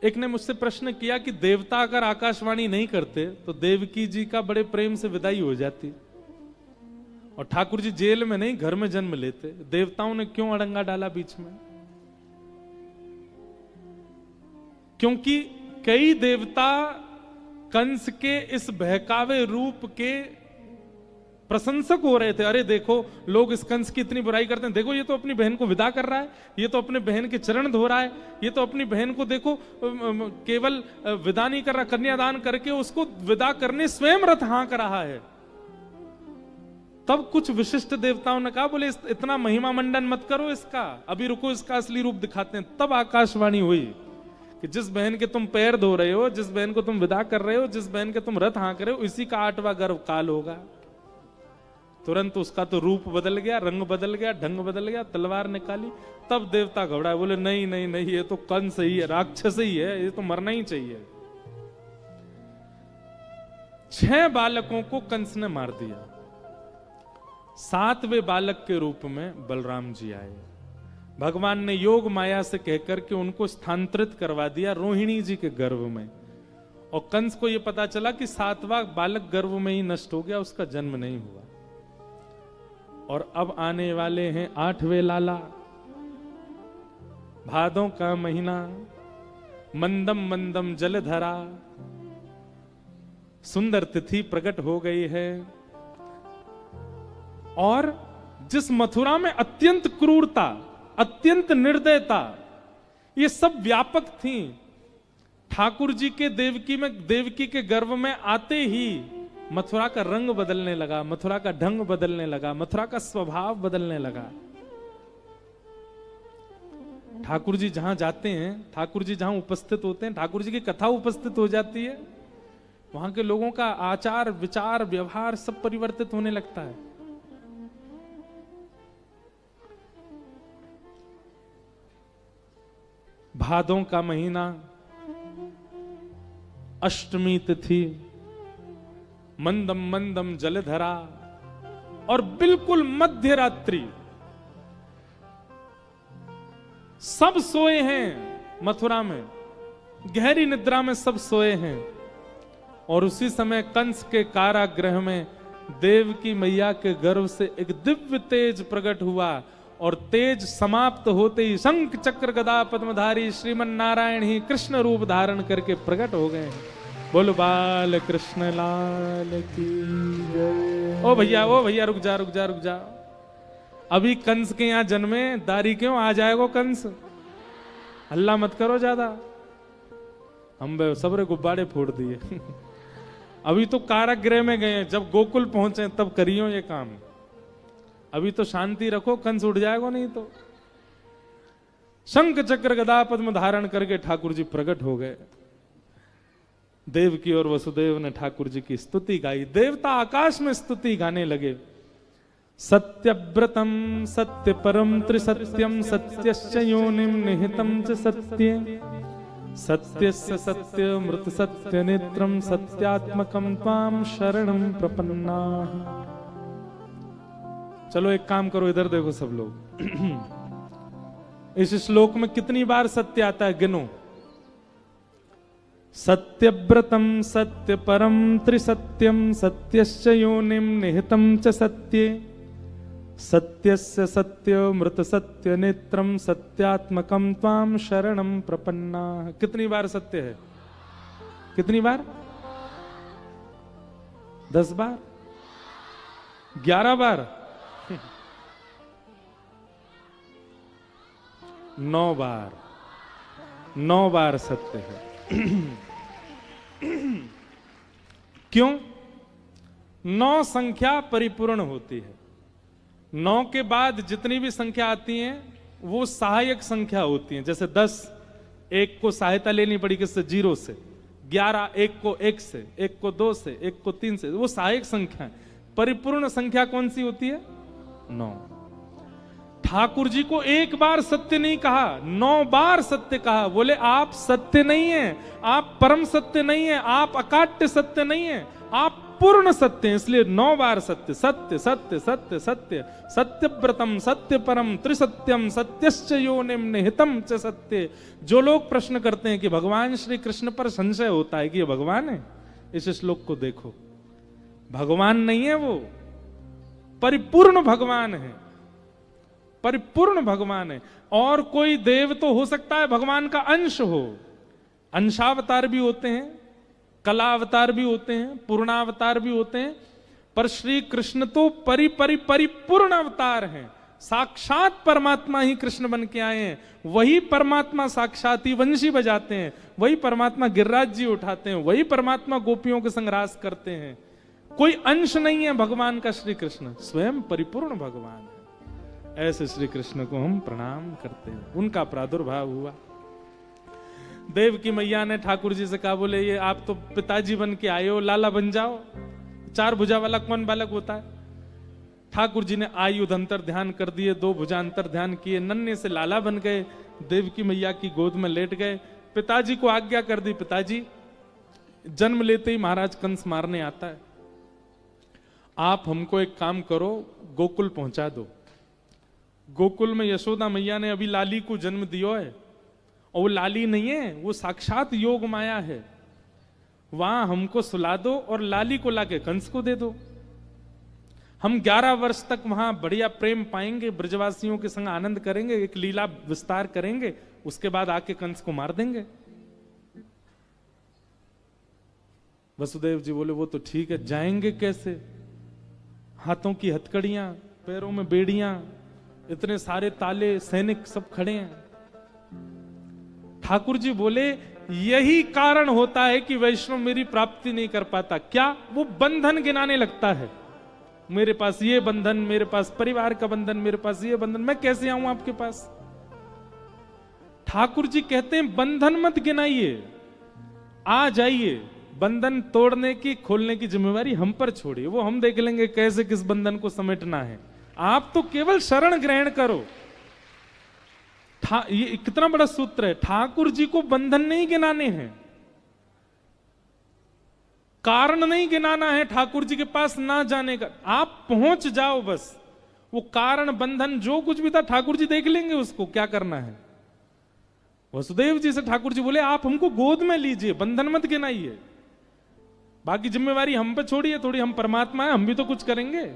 एक ने मुझसे प्रश्न किया कि देवता अगर आकाशवाणी नहीं करते तो देवकी जी का बड़े प्रेम से विदाई हो जाती, और ठाकुर जी जेल में नहीं घर में जन्म लेते, देवताओं ने क्यों अड़ंगा डाला बीच में? क्योंकि कई देवता कंस के इस बहकावे रूप के प्रशंसक हो रहे थे। अरे देखो लोग इस कंस की इतनी बुराई करते हैं, देखो ये तो अपनी बहन को विदा कर रहा है, ये तो अपने बहन के चरण धो रहा है, ये तो अपनी बहन को देखो केवल विदा नहीं कर रहा, कन्यादान करके उसको विदा करने स्वयं रथ हाँक रहा है। तब कुछ विशिष्ट देवताओं ने कहा, बोले इतना महिमा मंडन मत करो इसका, अभी रुको इसका असली रूप दिखाते हैं। तब आकाशवाणी हुई कि जिस बहन के तुम पैर धो रहे हो, जिस बहन को तुम विदा कर रहे हो, जिस बहन के तुम रथ हाँक रहे हो, इसी का 8वां गर्भ काल होगा। तुरंत उसका तो रूप बदल गया, रंग बदल गया, ढंग बदल गया, तलवार निकाली। तब देवता घबराए, बोले नहीं नहीं नहीं, ये तो कंस ही है, राक्षस ही है, ये तो मरना ही चाहिए। 6 बालकों को कंस ने मार दिया। 7वें बालक के रूप में बलराम जी आए। भगवान ने योग माया से कहकर के उनको स्थानांतरित करवा दिया रोहिणी जी के गर्भ में, और कंस को यह पता चला कि 7वां बालक गर्भ में ही नष्ट हो गया, उसका जन्म नहीं हुआ। और अब आने वाले हैं 8वें लाला। भादों का महीना, मंदम मंदम जलधरा, सुंदर तिथि प्रकट हो गई है। और जिस मथुरा में अत्यंत क्रूरता, अत्यंत निर्दयता, ये सब व्यापक थी, ठाकुर जी के देवकी के गर्भ में आते ही मथुरा का रंग बदलने लगा, मथुरा का ढंग बदलने लगा, मथुरा का स्वभाव बदलने लगा। ठाकुर जी जहां जाते हैं, ठाकुर जी जहां उपस्थित होते हैं, ठाकुर जी की कथा उपस्थित हो जाती है, वहां के लोगों का आचार विचार व्यवहार सब परिवर्तित होने लगता है। भादों का महीना, अष्टमी तिथि, मंदम मंदम जलधरा, और बिल्कुल मध्य रात्रि, सब सोए हैं मथुरा में, गहरी निद्रा में सब सोए हैं। और उसी समय कंस के कारागृह में देवकी मैया के गर्भ से एक दिव्य तेज प्रकट हुआ, और तेज समाप्त होते ही शंख चक्र गदा पद्मधारी श्रीमन नारायण ही कृष्ण रूप धारण करके प्रकट हो गए। बोलो बाल कृष्ण लाल की जय। ओ भैया रुक जा रुक जा रुक जा, अभी कंस के यहां जन्मे, दारी क्यों आ जाएगा कंस, हल्ला मत करो ज्यादा। हम सबरे गुब्बारे फोड़ दिए अभी तो कारागृह में गए, जब गोकुल पहुंचे तब करियो ये काम, अभी तो शांति रखो, कंस उठ जाएगा नहीं तो। शंख चक्र गदा पद्म धारण करके ठाकुर जी प्रकट हो गए। देवकी और वसुदेव ने ठाकुर जी की स्तुति गाई, देवता आकाश में स्तुति गाने लगे। सत्यव्रतम सत्य परम त्रिसत्यम सत्यश्च योनिम निहितम च सत्ये सत्यस्य सत्य मृत सत्य नेत्रम सत्यात्मकम त्वाम शरणम प्रपन्ना। चलो एक काम करो, इधर देखो सब लोग इस श्लोक में कितनी बार सत्य आता है गिनो। सत्यव्रतम सत्य परम त्रिसत्यम सत्यश्च योनिम निहितम च सत्ये सत्यस्य सत्य मृत सत्य नेत्रम सत्यात्मकम त्वाम शरणम प्रपन्ना। कितनी बार सत्य है? कितनी बार? 10 बार? 11 बार? 9 बार। 9 बार सत्य है। क्यों? 9 संख्या परिपूर्ण होती है। 9 के बाद जितनी भी संख्या आती हैं वो सहायक संख्या होती हैं। जैसे 10, 1 को सहायता लेनी पड़ी किससे? 0 से। 11, 1 को 1 से, 1 को 2 से, 1 को 3 से, वो सहायक संख्या है। परिपूर्ण संख्या कौन सी होती है? 9। ठाकुर जी को एक बार सत्य नहीं कहा, 9 बार सत्य कहा। बोले आप सत्य नहीं है, आप परम सत्य नहीं है, आप अकाट्य सत्य नहीं है, आप पूर्ण सत्य है, इसलिए 9 बार सत्य सत्य सत्य सत्य सत्य सत्यव्रतम सत्य परम त्रिसत्यम सत्यश्च योनिम निहितम च सत्य। जो लोग प्रश्न करते हैं कि भगवान श्री कृष्ण पर संशय होता है कि ये भगवान है, इस श्लोक को देखो, भगवान नहीं है वो, परिपूर्ण भगवान है, परिपूर्ण भगवान है। और कोई देव तो हो सकता है भगवान का अंश हो, अंशावतार भी होते हैं, कलावतार भी होते हैं, पूर्णावतार भी होते हैं, पर श्री कृष्ण तो परिपूर्ण अवतार हैं। साक्षात परमात्मा ही कृष्ण बन के आए हैं, वही परमात्मा साक्षात ही वंशी बजाते हैं, वही परमात्मा गिरिराज जी उठाते हैं, वही परमात्मा गोपियों के संग रास करते हैं। कोई अंश नहीं है भगवान का, श्री कृष्ण स्वयं परिपूर्ण भगवान है। ऐसे श्री कृष्ण को हम प्रणाम करते हैं। उनका प्रादुर्भाव हुआ, देव की मैया ने ठाकुर जी से कहा, बोले ये आप तो पिताजी बन के आए हो, लाला बन जाओ। 4 भुजा वाला कौन बालक होता है? ठाकुर जी ने आयुध अंतर ध्यान कर दिए, 2 भुजा अंतर ध्यान किए, नन्हे से लाला बन गए, देव की मैया की गोद में लेट गए। पिताजी को आज्ञा कर दी, पिताजी जन्म लेते ही महाराज कंस मारने आता है, आप हमको एक काम करो, गोकुल पहुंचा दो। गोकुल में यशोदा मैया ने अभी लाली को जन्म दियो है, और वो लाली नहीं है, वो साक्षात योग माया है। वहां हमको सुला दो और लाली को लाके कंस को दे दो। हम 11 वर्ष तक वहां बढ़िया प्रेम पाएंगे, ब्रजवासियों के संग आनंद करेंगे, एक लीला विस्तार करेंगे, उसके बाद आके कंस को मार देंगे। वसुदेव जी बोले वो तो ठीक है, जाएंगे कैसे? हाथों की हथकड़ियां, पैरों में बेड़ियां, इतने सारे ताले, सैनिक सब खड़े हैं। ठाकुर जी बोले यही कारण होता है कि वैष्णव मेरी प्राप्ति नहीं कर पाता। क्या? वो बंधन गिनाने लगता है, मेरे पास ये बंधन, मेरे पास परिवार का बंधन, मेरे पास ये बंधन, मैं कैसे आऊं आपके पास? ठाकुर जी कहते हैं बंधन मत गिनाइए, आ जाइए, बंधन तोड़ने की खोलने की जिम्मेवारी हम पर छोड़िए, वो हम देख लेंगे कैसे किस बंधन को समेटना है। आप तो केवल शरण ग्रहण करो। ये कितना बड़ा सूत्र है। ठाकुर जी को बंधन नहीं गिनाने हैं, कारण नहीं गिनाना है ठाकुर जी के पास ना जाने का, आप पहुंच जाओ बस। वो कारण बंधन जो कुछ भी था ठाकुर जी देख लेंगे उसको क्या करना है। वसुदेव जी से ठाकुर जी बोले आप हमको गोद में लीजिए, बंधन मत गिनाइए, बाकी जिम्मेवारी हम पे छोड़िए, थोड़ी हम परमात्मा है, हम भी तो कुछ करेंगे।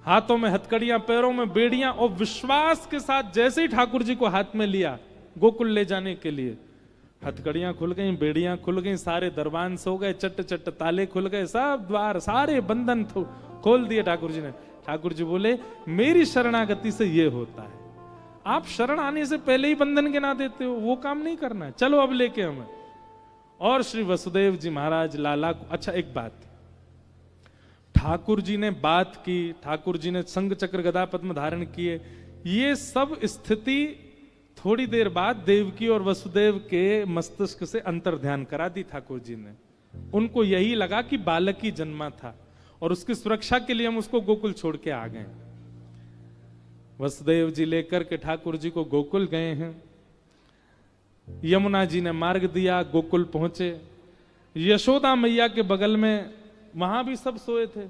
हाथों में हथकड़ियां, पैरों में बेड़ियां, और विश्वास के साथ जैसे ही ठाकुर जी को हाथ में लिया गोकुल ले जाने के लिए, हथकड़ियां खुल गई, बेड़ियां खुल गई, सारे दरबान सो गए, चट चट ताले खुल गए, सब द्वार सारे बंधन खोल दिए ठाकुर जी ने। ठाकुर जी बोले मेरी शरणागति से ये होता है, आप शरण आने से पहले ही बंधन गिना देते हो, वो काम नहीं करना है, चलो अब लेके हमें। और श्री वसुदेव जी महाराज लाला को, अच्छा एक बात, ठाकुर जी ने बात की, ठाकुर जी ने संग चक्र गदा पद्म धारण किए, ये सब स्थिति थोड़ी देर बाद देवकी और वसुदेव के मस्तिष्क से अंतर ध्यान करा दी ठाकुर जी ने। उनको यही लगा कि बालक ही जन्मा था और उसकी सुरक्षा के लिए हम उसको गोकुल छोड़ के आ गए। वसुदेव जी लेकर के ठाकुर जी को गोकुल गए हैं। यमुना जी ने मार्ग दिया, गोकुल पहुंचे। यशोदा मैया के बगल में वहां भी सब सोए थे।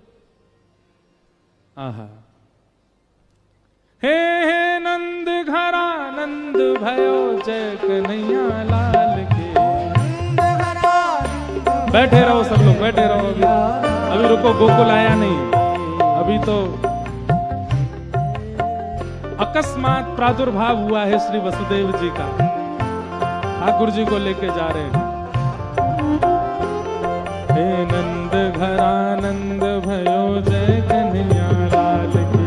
आहा, हे हे नंद घरा नंद भयो जय कन्हैया लाल के। बैठे रहो सब लोग, बैठे रहो, अभी रुको, गोकुल आया नहीं, अभी तो अकस्मात प्रादुर्भाव हुआ है श्री वसुदेव जी का। ठाकुर जी को लेके जा रहे हैं। हे नंद घरा नंद भयो जय कन्हैया लाल की।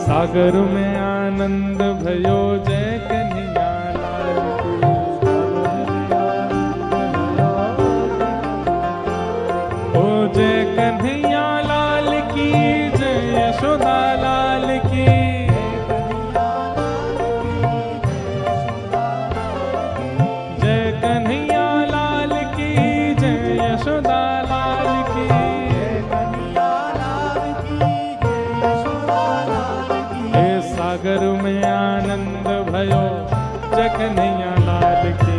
सागर में आनंद भयो जय कन्हैया लाल की। ओ जय कन्हैया लाल की, जय यशोदा लाल की। सागर में आनंद भयो जय कन्हैया लाल की।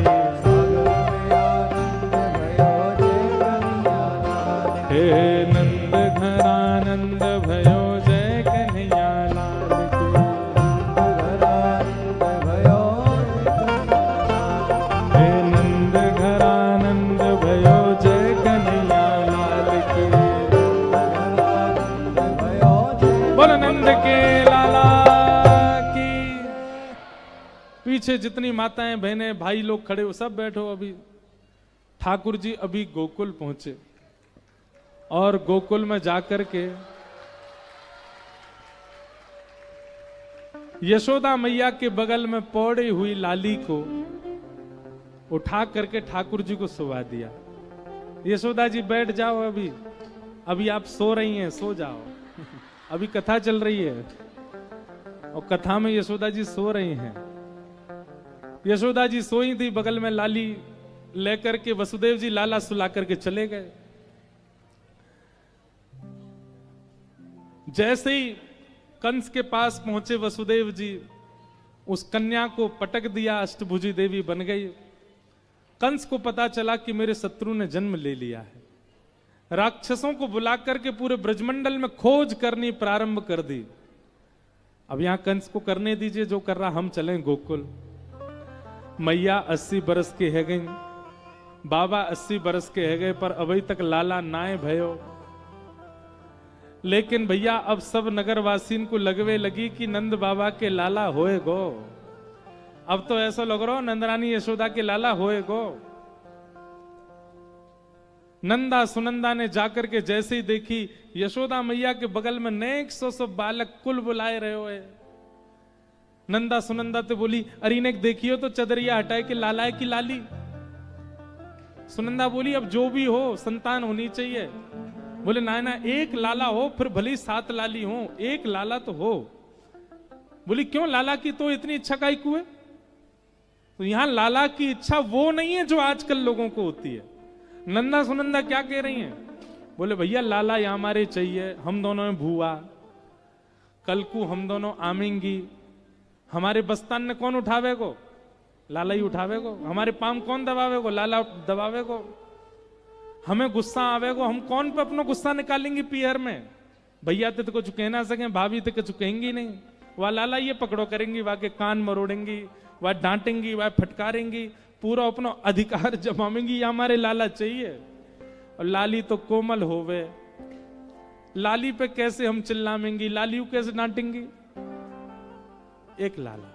पीछे जितनी माताएं बहनें भाई लोग खड़े हो सब बैठो। अभी ठाकुर जी अभी गोकुल पहुंचे और गोकुल में जाकर के यशोदा मैया के बगल में पौड़ी हुई लाली को उठा करके ठाकुर जी को सुला दिया। यशोदा जी बैठ जाओ, अभी आप सो रही हैं, सो जाओ। अभी कथा चल रही है और कथा में यशोदा जी सो रही हैं। यशोदा जी सोई थी, बगल में लाली लेकर के वसुदेव जी लाला सुला करके चले गए। जैसे ही कंस के पास पहुंचे वसुदेव जी, उस कन्या को पटक दिया, अष्टभुजी देवी बन गई। कंस को पता चला कि मेरे शत्रु ने जन्म ले लिया है। राक्षसों को बुला करके पूरे ब्रजमंडल में खोज करनी प्रारंभ कर दी। अब यहां कंस को करने दीजिए जो कर रहा, हम चलें गोकुल। मैया 80 बरस के है गई, बाबा 80 बरस के है गए, पर अभी तक लाला नाए भयो। लेकिन भैया अब सब नगरवासीन को लगवे लगी कि नंद बाबा के लाला होए गो। अब तो ऐसा लग रहा नंदरानी यशोदा के लाला होए गो। नंदा सुनंदा ने जाकर के जैसे ही देखी यशोदा मैया के बगल में नेक सौ बालक कुल बुलाए रहे हो। नंदा सुनंदा तो बोली, अरे ने देखियो तो चदरिया हटाए कि लाला है कि लाली। सुनंदा बोली, अब जो भी हो संतान होनी चाहिए। बोले ना ना, एक लाला हो फिर भली 7 लाली हो, एक लाला तो हो। बोली क्यों, लाला की तो इतनी इच्छा काहे को है? तो यहां लाला की इच्छा वो नहीं है जो आजकल लोगों को होती है। नंदा सुनंदा क्या कह रही हैं? बोले भैया लाला यहां हमारे चाहिए, हम दोनों में भूआ, कल को हम दोनों आमेंगी। हमारे बस्तान ने कौन उठावे को? लाला ही उठावे को। हमारे पाम कौन दबावे को? लाला दबावे को। हमें गुस्सा आवे को, हम कौन पे अपना गुस्सा निकालेंगे पीहर में? भैया तो कुछ कह ना सके, भाभी तो कुछ कहेंगी नहीं। वह लाला ये पकड़ो करेंगी, वह के कान मरोड़ेंगी, वह डांटेंगी, वह फटकारेंगी, पूरा अपना अधिकार जमाएंगी। ये हमारे लाला चाहिए। और लाली तो कोमल होवे, लाली पे कैसे हम चिल्लाएंगी, लाली को कैसे डांटेंगी? एक लाला।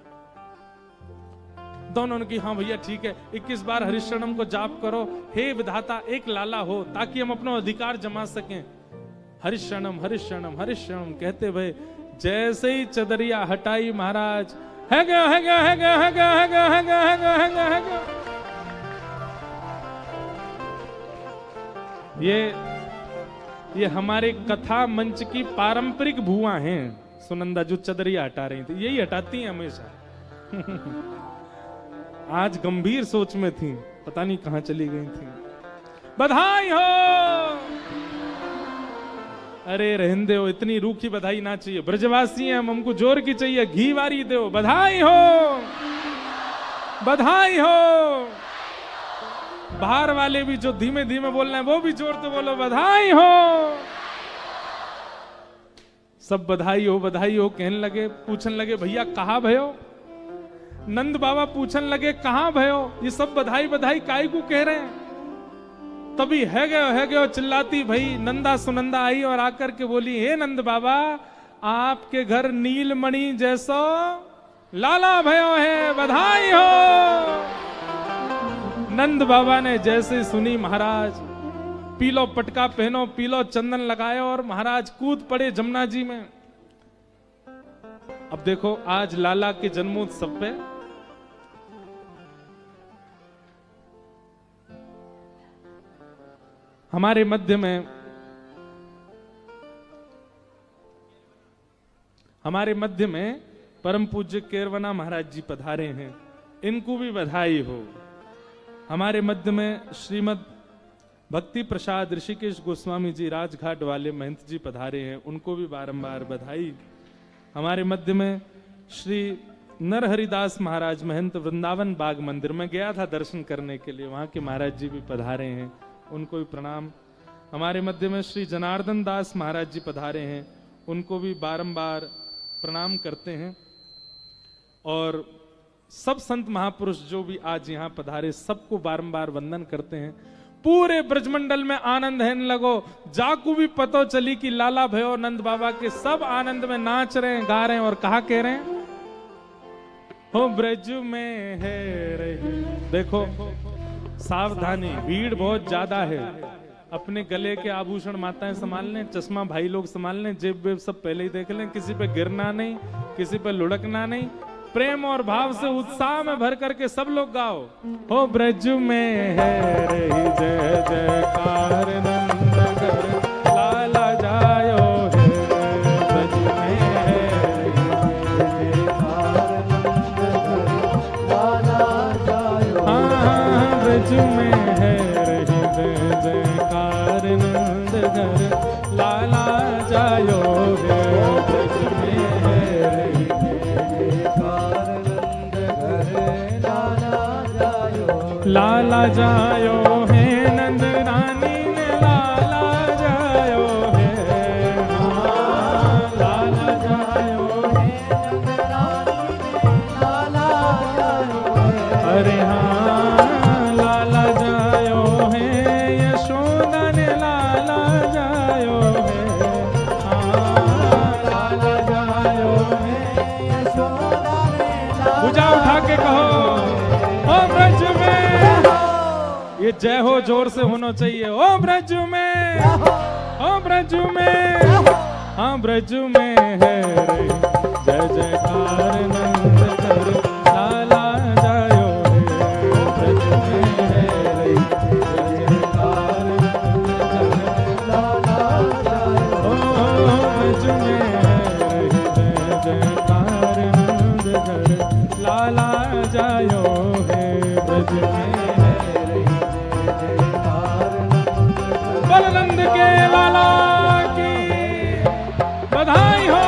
दोनों ने कहा हाँ भैया ठीक है, 21 बार हरिशरणम को जाप करो, हे विधाता एक लाला हो ताकि हम अपना अधिकार जमा सकें। हरिशरणम हरिशरणम हरिशरणम कहते भय जैसे ही चदरिया हटाई महाराज, है गया है गया है गया है गया है गया है गया है गया है गया है गया। ये हमारे कथा मंच की पारंपरिक भुआ हैं। सुनंदा जो चदरिया हटा रही थी, यही हटाती हैं हमेशा। आज गंभीर सोच में थी, पता नहीं कहां चली गई थी। बधाई हो। अरे रहने हो, इतनी रूखी बधाई ना चाहिए। ब्रजवासी हैं हम, हमको जोर की चाहिए, घी वारी दो। बधाई हो, बधाई हो। बाहर वाले भी जो धीमे धीमे बोल रहे हैं वो भी जोर से बोलो, बधाई हो। सब बधाई हो कहने लगे। पूछने लगे भैया कहां भयो? नंद बाबा पूछन लगे कहां भयो? ये सब बधाई बधाई काय को कह रहे हैं? तभी है गयो चिल्लाती भई नंदा सुनंदा आई और आकर के बोली, हे नंद बाबा आपके घर नीलमणि जैसो लाला भयो है, बधाई हो। नंद बाबा ने जैसे सुनी महाराज पीलो पटका पहनो, पीलो चंदन लगाए और महाराज कूद पड़े जमुना जी में। अब देखो आज लाला के जन्मोत्सव पे हमारे मध्य में परम पूज्य केरवना महाराज जी पधारे हैं, इनको भी बधाई हो। हमारे मध्य में श्रीमद भक्ति प्रसाद ऋषिकेश गोस्वामी जी राजघाट वाले महंत जी पधारे हैं, उनको भी बारंबार बधाई। हमारे मध्य में श्री नरहरिदास महाराज महंत वृंदावन बाग मंदिर में गया था दर्शन करने के लिए, वहां के महाराज जी भी पधारे हैं, उनको भी प्रणाम। हमारे मध्य में श्री जनार्दन दास महाराज जी पधारे हैं, उनको भी बारंबार प्रणाम करते हैं। और सब संत महापुरुष जो भी आज यहाँ पधारे सबको बारंबार वंदन करते हैं। पूरे ब्रजमंडल में आनंद है लगो। जाकू भी पतो चली कि लाला भयो नंद बाबा के, सब आनंद में नाच रहे हैं, गा रहे हैं और कहा कह रहे हैं, हो ब्रज में है रही। देखो सावधानी, भीड़ बहुत ज्यादा है। अपने गले के आभूषण माताएं संभाल लें, चश्मा भाई लोग संभाल लें, जेब वेब सब पहले ही देख लें, किसी पे गिरना नहीं, किसी पे लुढ़कना नहीं। प्रेम और भाव से उत्साह में भर करके सब लोग गाओ। हो ब्रज में है रही जय जयकार नंद घर लाला जायो है। ब्रज में है रही जयकार नंद घर लाला जायो। हाँ ब्रज में है रही जय जयकार नंद घर लाला जायो है। ब्रज में है रही लाला जायो है, नंद रानी ने लाला जायो है। लाला जायो है, नंद रानी ने लाला जायो है। अरे हाँ लाला जायो है, यशोदा ने लाला जायो है। हाँ लाला जायो है, यशोदा ने। पूजा उठा के कहो ओ ब्रज में। ये जय हो जोर से होना चाहिए। ओ ब्रज में, ओ ब्रज में, हाँ ब्रज में है रे जय जयकार नंद घर लाला जायो है। ब्रज में है रे जय जयकार नंद घर लाला जायो। ओ ब्रज में है रे जय जयकार नंद घर लाला जायो है। ब्रज में नंद के लाला की बधाई हो।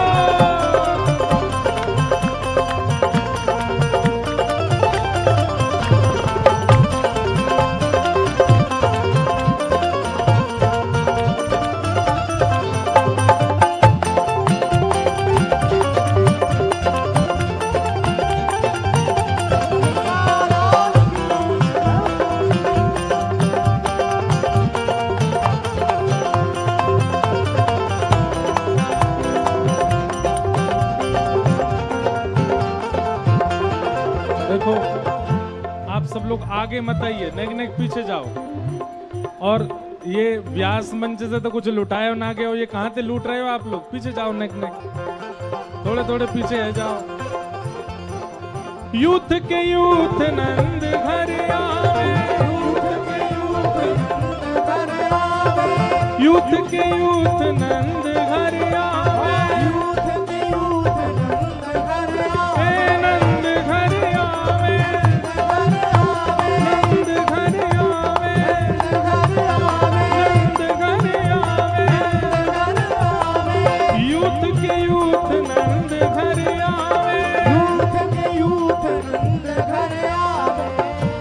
देखो आप सब लोग आगे मत आइए, नेक नेक पीछे जाओ। और ये व्यास मंच से तो कुछ लुटाए ना गए हो, ये कहाँ से लूट रहे हो आप लोग? पीछे जाओ, नेक नेक थोड़े थोड़े पीछे है जाओ। यूथ के यूथ नंद घर आवे, यूथ के यूथ नंद घर आवे।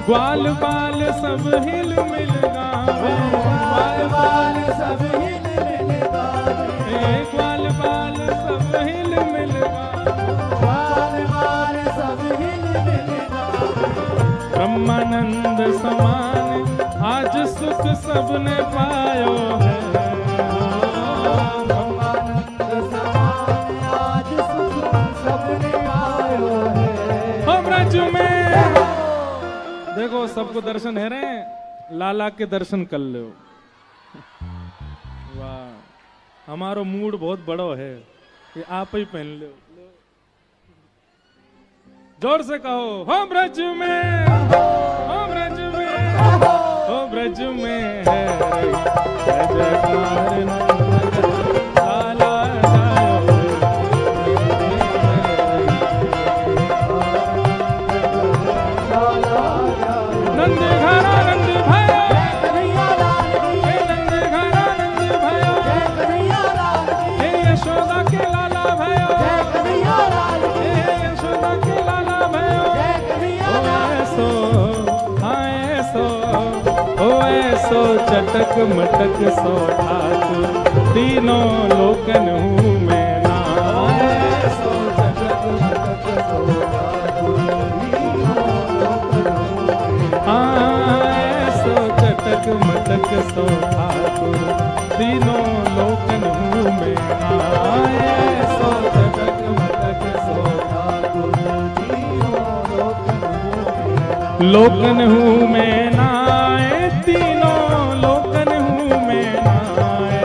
ग्वाल बाल सब हिल मिल गावे, ग्वाल बाल सब हिल मिल गावे। ग्वाल बाल सब हिल मिल गावे, ग्वाल बाल सब हिल मिल गावे। ब्रह्मानंद समान आज सुख सबने पायो है। ब्रह्मानंद समान आज सुख सबने पायो है। हो ब्रज में देखो सबको दर्शन है रे, लाला के दर्शन कर लो। वाह हमारो मूड बहुत बड़ो है, ये आप ही पहन लो। जोर से कहो हो ब्रज में, हो ब्रज में, हो ब्रज में है जय जयकार नंद लाला जायो। नंद घर आनंद भयो, हे नंद घर आनंद भयो, हे यशोदा के लाला भयो, हे यशोदा के लाला भयो। ओ ऐसो हाँ ऐसो, ओ ऐसो चटक मटक सो ठाकुर तीनों लोकन हूँ मैं ना। ऐसो चटक मटक सो ठाकुर ऐसो चटक मटक सो ठाकुर तीनों लोकन हूँ मैं। ऐसो चटक मटक सो ठाकुर तीनों लोकन हूँ मैं नाए, तीनों लोकन हूँ मैं नाए।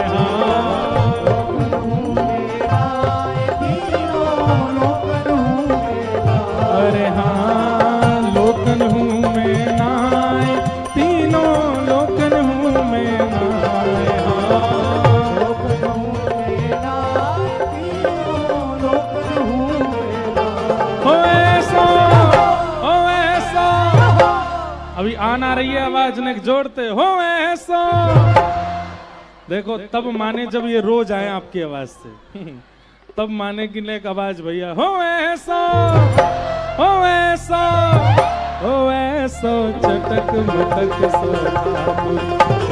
अरे हाँ, लोकन हूँ मैं नाए, तीनों लोकन हूँ मैं नाए। अभी आना रही है आवाज ने जोड़ते हो ऐसा। देखो तब माने जब ये रोज आए आपकी आवाज से तब माने कि नेक आवाज भैया हो ऐसा, हो ऐसा, हो ऐसा। चटक मटक सो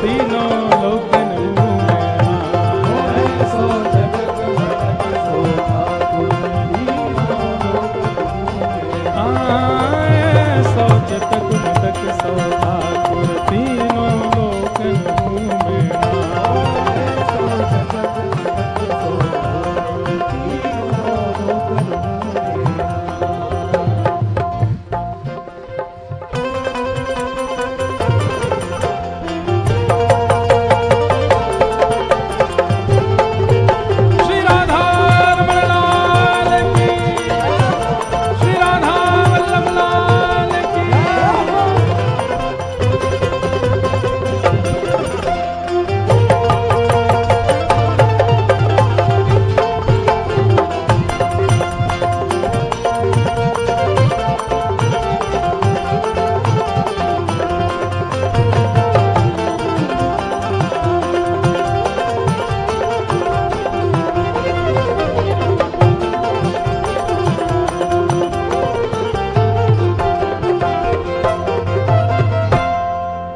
तीनों लोकन हूँ मैं ऐसा। चटक मटक सो ऐसा। चटक मटक सो ठाकुर तीनों लोकन हूँ मैं।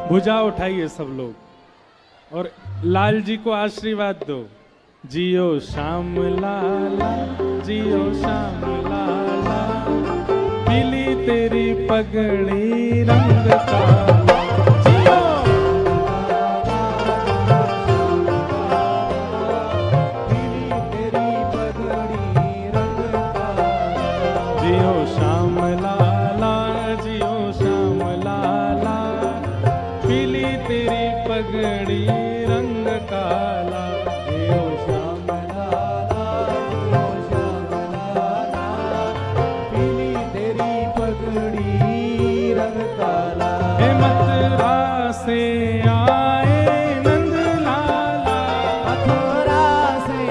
भुजा उठाइए सब लोग और लाल जी को आशीर्वाद दो। जियो श्याम लाला, जियो श्याम लाला, पीली तेरी पगड़ी रंग काला। जियो पीली तेरी पगड़ी रंग काला। जियो श्याम लाला, जियो श्याम लाला, पीली तेरी पगड़ी रंग काला। जियो श्याम लाला, जियो श्याम लाला, पीली तेरी पगड़ी रंग काला। हे मथुरा से आए नंद लाला, मथुरा से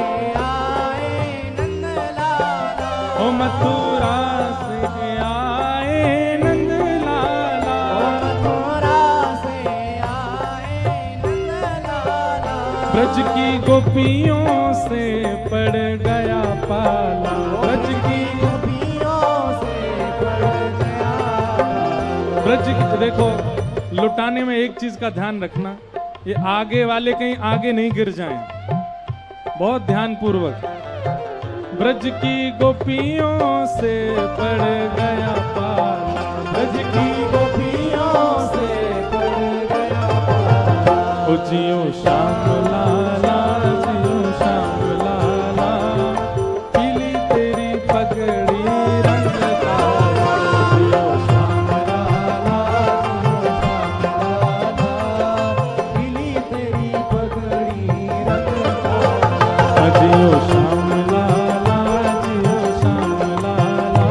आए नंद लाला। ओ मथुरा से आए नंद लाला, मथुरा से आए नंद लाला। ब्रज की गोपियों से पड़ गया पाला, ब्रज की गोपियों से पड़ गया पाला। ब्रज की देखो लुटाने में एक चीज का ध्यान रखना, ये आगे वाले कहीं आगे नहीं गिर जाएं, बहुत ध्यान पूर्वक। ब्रज की गोपियों से पड़ गया पाला, ब्रज की गोपियों से पड़ गया पाला। ओ जियो श्याम लाला, जियो श्याम लाला, पीली तेरी पगड़ी रंग काला। जियो श्याम लाला, जियो श्याम लाला, पीली तेरी पगड़ी रंग काला। जियो श्याम लाला, जियो श्याम लाला,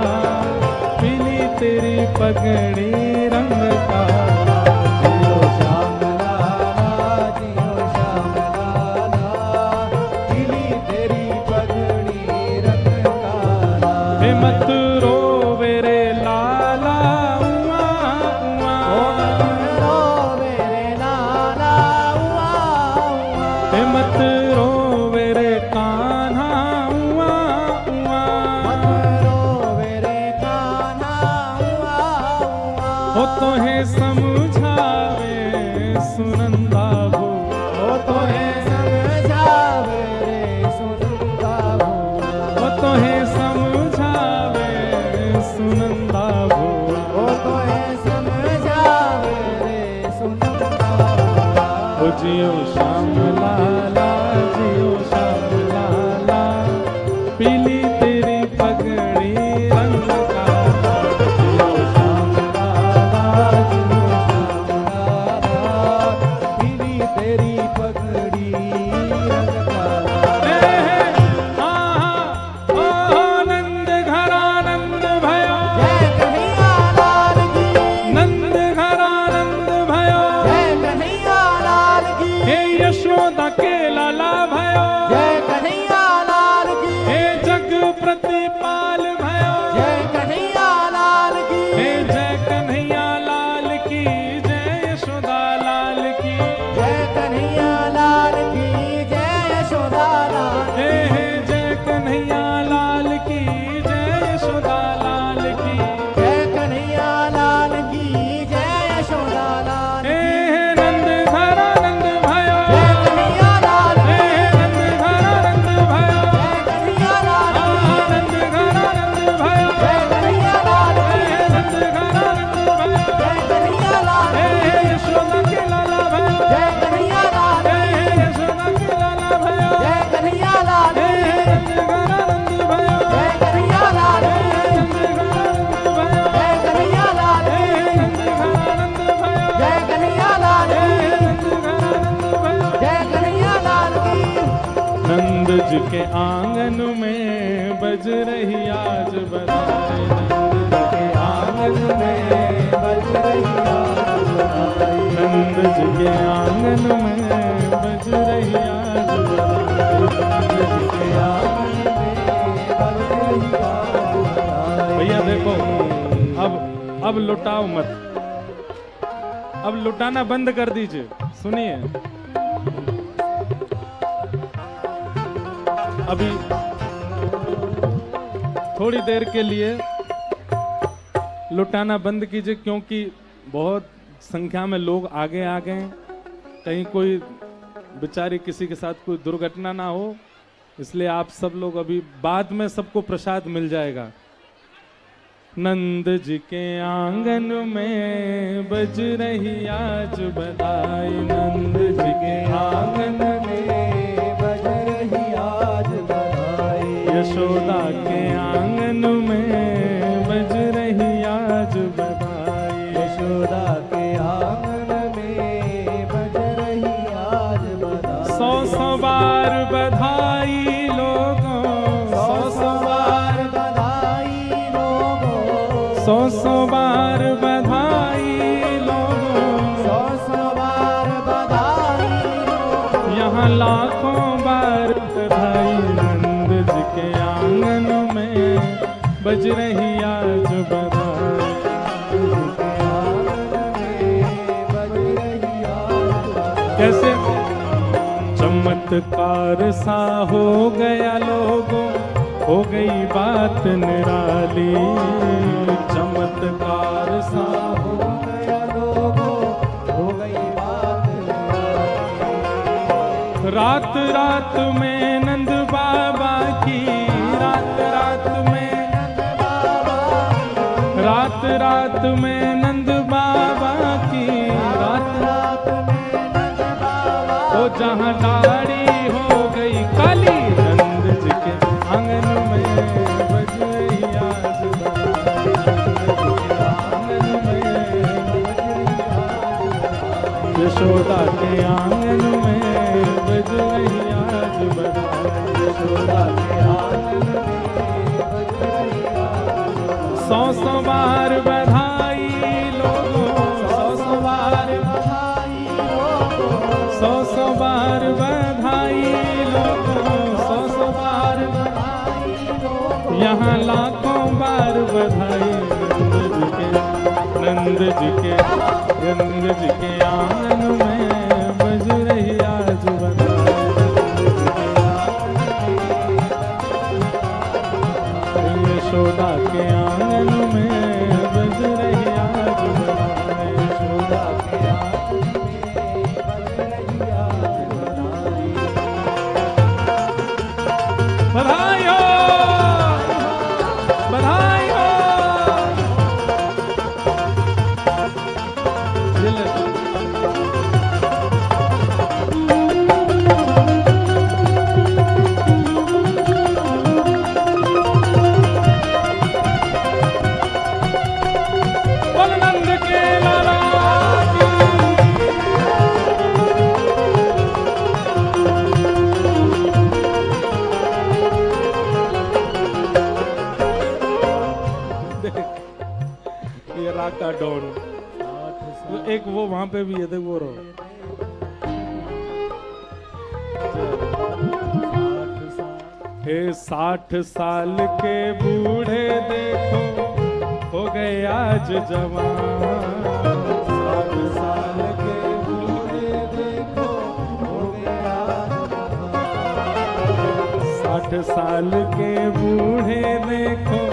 पीली तेरी पगड़ी रंग काला। जियो श्याम लाला, जियो श्याम लाला, पीली तेरी पगड़ी रंग काला। हे मत रोवे रे लाला, उआ उआ। ओ मत रोवे रे लाला, उआ उआ। हे मत रोवे रे कान्हा, उआ उआ। मत रोवे रे कान्हा, उआ उआ। हो तो है समझावे सुनंदा भो, हो तो है समझावे रे सुनंदा भो। हो तो है समझावे सुनंदा भो, हो तो है समझावे रे सुनंदा भो। ओ जियो श्याम लाला, जियो श्याम लाला, पीली तेरी पगड़ी रंग काला। जियो श्याम लाला, बज रही आज बधाई, नंद के आंगन में बज रही आज बधाई, नंद जी के आंगन में बज रही आज बधाई, नंद जी के आंगन में बज रही आज बधाई। भैया देखो, अब लुटाओ मत, अब लुटाना बंद कर दीजिए। सुनिए, अभी थोड़ी देर के लिए लुटाना बंद कीजिए, क्योंकि बहुत संख्या में लोग आगे आ गए, कहीं कोई बेचारी किसी के साथ कोई दुर्घटना ना हो, इसलिए आप सब लोग अभी बाद में सबको प्रसाद मिल जाएगा। नंद जी के आंगन में बज रही आज बधाई, नंद जी के आंगन में बज रही आज बधाई, यशोदा के आंगन में बज रही आज बधाई, यशोदा के आंगन में बज रही आज बधाई। 100 बार बधाई लोगों, 100 बार बधाई लोगों, 100 बार बधाई लोगों, 100 बार बधाई लोगों, यहाँ लाखों बार बधाई, नंद जी के आंगन में बज रही आज बधाई, कैसे चमत्कार सा हो गया लोगों, हो गई बात निराली, चमत्कार सा हो गया लोगों, हो गई बात निराली। रात रात में नंद बाबा की, रात रात में नंद बाबा, रात रात में नंद बाबा की, रात रात में नंद बाबा, ओ जहाँ दाढ़ी हो गई काली, नंद जी के आंगन में बज रही आज बधाई, आंगन में यशोदा के आंगन में बज रही आज बधाई, यशोदा के आंगन में बज रही आज बधाई। 100 बार बधाई लोगों, 100 बार बधाई लोगों, 100 बार बधाई लोगों, 100 बार बधाई लोगों, यहाँ लाखों बार बधाई, नंद जी के आंगन में बज रही आज बधाई, यशोदा के आंगन में बज रही आज बधाई, यशोदा के आंगन में बज रही आज बधाई। बधाई हो, बधाई हो। का डॉन तो एक वो वहां पे भी है, देख वो रहो। हे 60 साल के बूढ़े देखो हो गए आज जवान, 60 साल के बूढ़े देखो हो गए आज जवान, 60 साल के बूढ़े देखो